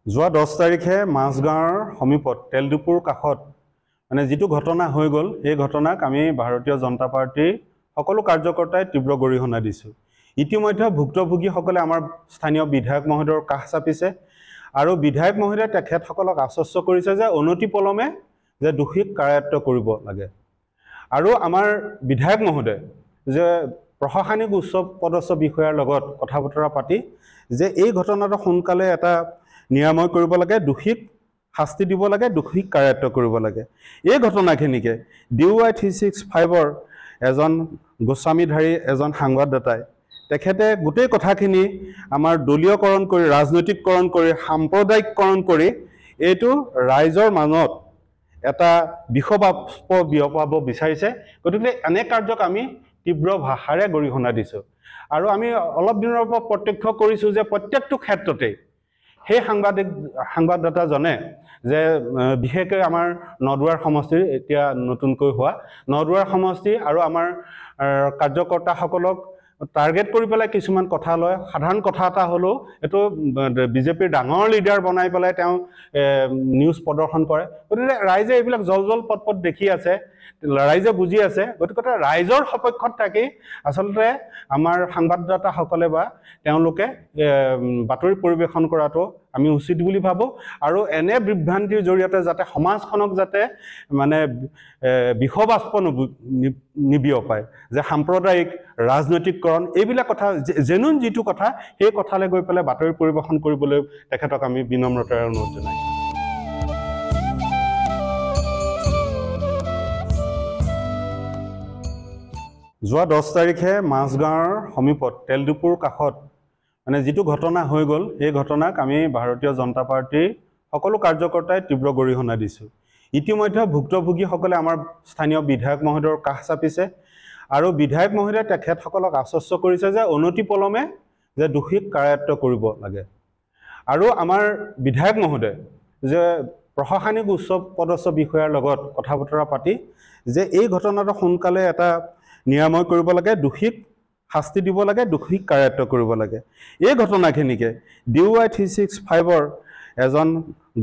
যোৱা 10 তাৰিখে মাছগাঁৱৰ সমীপত তেলডিপুৰ কাষত যিটো ঘটনা হৈ গ'ল এই ঘটনাক আমি ভাৰতীয় জনতা পাৰ্টিৰ সকলো কাৰ্যকৰ্তাই তীব্ৰ গৰিহণা দিছোঁ। ইতিমধ্যে ভুক্তভোগীসকলে আমাৰ স্থানীয় বিধায়ক মহোদয়ৰ কাষ চাপিছে আৰু বিধায়ক মহোদয়ে তেখেতসকলক আশ্বস্ত কৰিছে যে অনতিপলমে যে দোষীক কাৰায়ত্ব কৰিব লাগে। আৰু আমাৰ বিধায়ক মহোদয় যে প্ৰশাসনিক উচ্চ পদস্থ বিষয়াৰ লগত কথা বতৰা পাতি যে এই ঘটনাটো সোনকালে এটা নিৰাময় কৰিব লাগে, দোষীক শাস্তি দিব লাগে, দোষীক কাৰায়ত্ব কৰিব লাগে। এই ঘটনাখিনিকে DY 365-ৰ এজন গোস্বামীধাৰী এজন সাংবাদদাতাই তেখেতে গোটেই কথাখিনি আমাৰ দলীয়কৰণ কৰি, ৰাজনৈতিককৰণ কৰি, সাম্প্ৰদায়িককৰণ কৰি এইটো ৰাইজৰ মাজত এটা বিষবাষ্প বিয়পাব বিচাৰিছে। গতিকে এনে কাৰ্যক আমি তীব্ৰ ভাষাৰে গৰিহণা দিছোঁ। আৰু আমি অলপ দিনৰ পৰা প্ৰত্যক্ষ কৰিছোঁ যে প্ৰত্যেকটো ক্ষেত্ৰতেই সেই সাংবাদদাতাজনে যে বিশেষকৈ আমাৰ নদুৱাৰ সমষ্টিৰ এতিয়া নতুনকৈ হোৱা নদুৱাৰ সমষ্টি আৰু আমাৰ কাৰ্যকৰ্তাসকলক টাৰ্গেট কৰি পেলাই কিছুমান কথা লয়। সাধাৰণ কথা এটা হ'লেও এইটো বিজেপিৰ ডাঙৰ লিডাৰ বনাই পেলাই তেওঁ নিউজ প্ৰদৰ্শন কৰে। গতিকে ৰাইজে এইবিলাক জল পট দেখি আছে, ৰাইজে বুজি আছে। গতিকে ৰাইজৰ সপক্ষত থাকি আচলতে আমাৰ সাংবাদদাতাসকলে বা তেওঁলোকে বাতৰি পৰিৱেশন কৰাটো আমি উচিত বুলি ভাবোঁ। আৰু এনে বিভ্ৰান্তিৰ জৰিয়তে যাতে সমাজখনক যাতে বিষবাষ্প নিবিয়পায়, যে সাম্প্ৰদায়িক ৰাজনৈতিককৰণ এইবিলাক কথা জেনুইন যিটো কথা সেই কথালৈ গৈ পেলাই বাতৰি পৰিৱেশন কৰিবলৈ তেখেতক আমি বিনম্ৰতাৰে অনুৰোধ জনাইছোঁ। যোৱা 10 তাৰিখে মাছগাঁৱৰ সমীপত তেলডিপুৰ কাষত যিটো ঘটনা হৈ গ'ল এই ঘটনাক আমি ভাৰতীয় জনতা পাৰ্টিৰ সকলো কাৰ্যকৰ্তাই তীব্ৰ গৰিহণা দিছোঁ। ইতিমধ্যে ভুক্তভোগীসকলে আমাৰ স্থানীয় বিধায়ক মহোদয়ৰ কাষ চাপিছে আৰু বিধায়ক মহোদয়ে তেখেতসকলক আশ্বস্ত কৰিছে যে অনতিপলমে যে দোষীক কাৰায়ত্ব কৰিব লাগে। আৰু আমাৰ বিধায়ক মহোদয় যে প্ৰশাসনিক উচ্চ পদস্থ বিষয়াৰ লগত কথা বতৰা পাতি যে এই ঘটনাটো সোনকালে এটা নিৰাময় কৰিব লাগে, দোষীক শাস্তি দিব লাগে, দোষীক কাৰায়ত্ব কৰিব লাগে। এই ঘটনাখিনিকে DY 365-ৰ এজন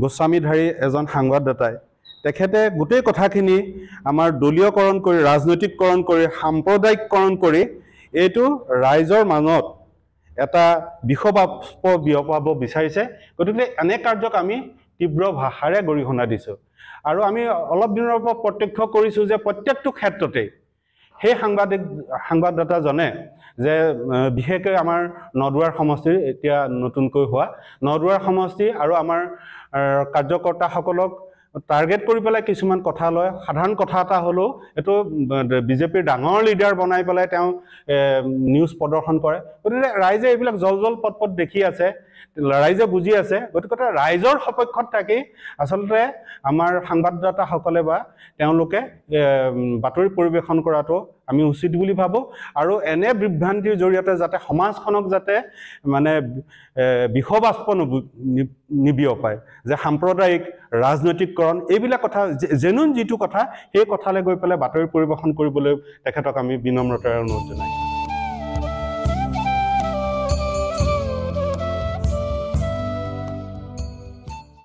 গোস্বামীধাৰী এজন সাংবাদদাতাই তেখেতে গোটেই কথাখিনি আমাৰ দলীয়কৰণ কৰি, ৰাজনৈতিককৰণ কৰি, সাম্প্ৰদায়িককৰণ কৰি এইটো ৰাইজৰ মাজত এটা বিষবাষ্প বিয়পাব বিচাৰিছে। গতিকে এনে কাৰ্যক আমি তীব্ৰ ভাষাৰে গৰিহণা দিছোঁ। আৰু আমি অলপ দিনৰ পৰা প্ৰত্যক্ষ কৰিছোঁ যে প্ৰত্যেকটো ক্ষেত্ৰতেই সেই সাংবাদদাতাজনে যে বিশেষকৈ আমাৰ নদুৱাৰ সমষ্টিৰ এতিয়া নতুনকৈ হোৱা নদুৱাৰ সমষ্টি আৰু আমাৰ কাৰ্যকৰ্তাসকলক টাৰ্গেট কৰি পেলাই কিছুমান কথা লয়। সাধাৰণ কথা এটা হ'লেও এইটো বিজেপিৰ ডাঙৰ লিডাৰ বনাই পেলাই তেওঁ নিউজ প্ৰদৰ্শন কৰে। গতিকে ৰাইজে এইবিলাক জল পট দেখি আছে, ৰাইজে বুজি আছে। গতিকে ৰাইজৰ সপক্ষত থাকি আচলতে আমাৰ সাংবাদদাতাসকলে বা তেওঁলোকে বাতৰি পৰিৱেশন কৰাটো আমি উচিত বুলি ভাবোঁ। আৰু এনে বিভ্ৰান্তিৰ জৰিয়তে যাতে সমাজখনক যাতে বিষবাষ্প নিবিয়পায়, যে সাম্প্ৰদায়িক ৰাজনৈতিককৰণ এইবিলাক কথা জেনুইন যিটো কথা সেই কথালৈ গৈ পেলাই বাতৰি পৰিৱেশন কৰিবলৈ তেখেতক আমি বিনম্ৰতাৰে অনুৰোধ জনাইছোঁ।